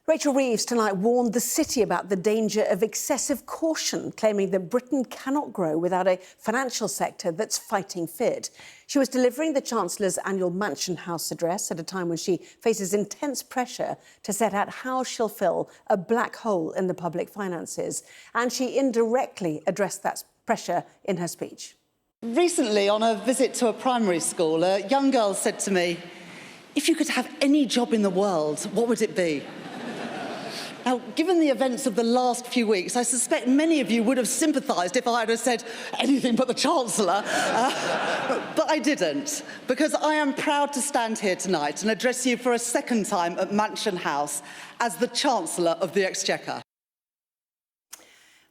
Rachel Reeves tonight warned the city about the danger of excessive caution, claiming that Britain cannot grow without a financial sector that's fighting fit. She was delivering the Chancellor's annual Mansion House address at a time when she faces intense pressure to set out how she'll fill a black hole in the public finances. And she indirectly addressed that pressure in her speech. Recently, on a visit to a primary school, a young girl said to me, "If you could have any job in the world, what would it be?" Now, given the events of the last few weeks, I suspect many of you would have sympathised if I had said anything but the Chancellor. But I didn't, because I am proud to stand here tonight and address you for a second time at Mansion House as the Chancellor of the Exchequer.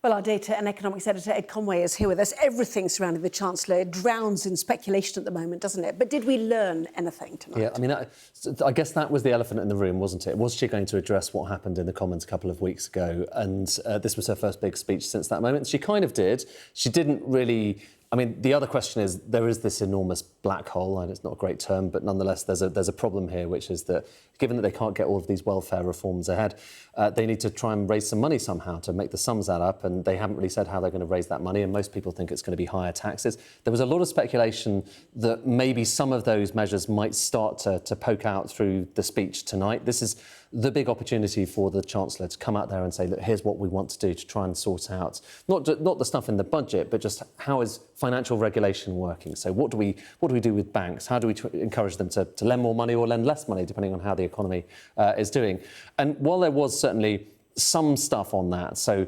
Well, our data and economics editor, Ed Conway, is here with us. Everything surrounding the Chancellor drowns in speculation at the moment, doesn't it? But did we learn anything tonight? Yeah, I mean, I guess that was the elephant in the room, wasn't it? Was she going to address what happened in the Commons a couple of weeks ago? And this was her first big speech since that moment. She kind of did. She didn't really... I mean, the other question is, there is this enormous black hole, and it's not a great term, but nonetheless, there's a problem here, which is that given that they can't get all of these welfare reforms ahead, they need to try and raise some money somehow to make the sums add up, and they haven't really said how they're going to raise that money, and most people think it's going to be higher taxes. There was a lot of speculation that maybe some of those measures might start to poke out through the speech tonight. This is the big opportunity for the Chancellor to come out there and say, look, here's what we want to do to try and sort out not the stuff in the budget, but just how is financial regulation working? So what do we do with banks? How do we encourage them to lend more money or lend less money, depending on how the economy is doing? And while there was certainly some stuff on that, so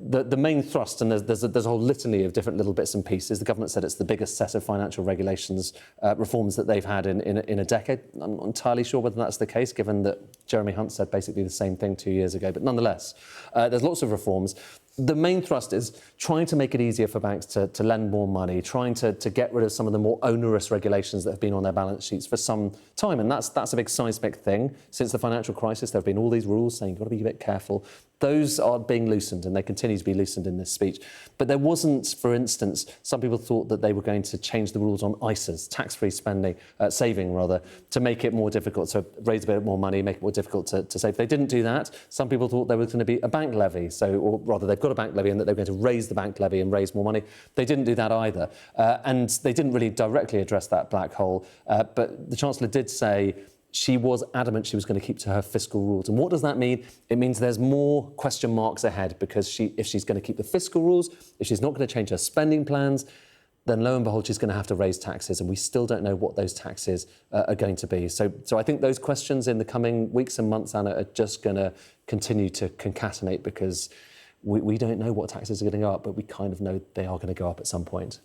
the main thrust, and there's a whole litany of different little bits and pieces. The government said it's the biggest set of financial regulations reforms that they've had in a decade. I'm not entirely sure whether that's the case, given that Jeremy Hunt said basically the same thing 2 years ago. But nonetheless, there's lots of reforms. The main thrust is trying to make it easier for banks to lend more money, trying to get rid of some of the more onerous regulations that have been on their balance sheets for some time. And that's a big seismic thing. Since the financial crisis, there have been all these rules saying you've got to be a bit careful. Those are being loosened, and they continue to be loosened in this speech. But there wasn't, for instance, some people thought that they were going to change the rules on ISAs, tax-free spending, saving rather, to make it more difficult, to raise a bit more money, make it more difficult to save. They didn't do that. Some people thought there was going to be a bank levy, or rather they've got a bank levy and that they were going to raise the bank levy and raise more money. They didn't do that either. And they didn't really directly address that black hole. But the Chancellor did say she was adamant she was going to keep to her fiscal rules. And what does that mean? It means there's more question marks ahead, because if she's going to keep the fiscal rules, if she's not going to change her spending plans, then lo and behold, she's going to have to raise taxes, and we still don't know what those taxes are going to be. So I think those questions in the coming weeks and months, Anna, are just going to continue to concatenate, because we don't know what taxes are going to go up, but we kind of know they are going to go up at some point.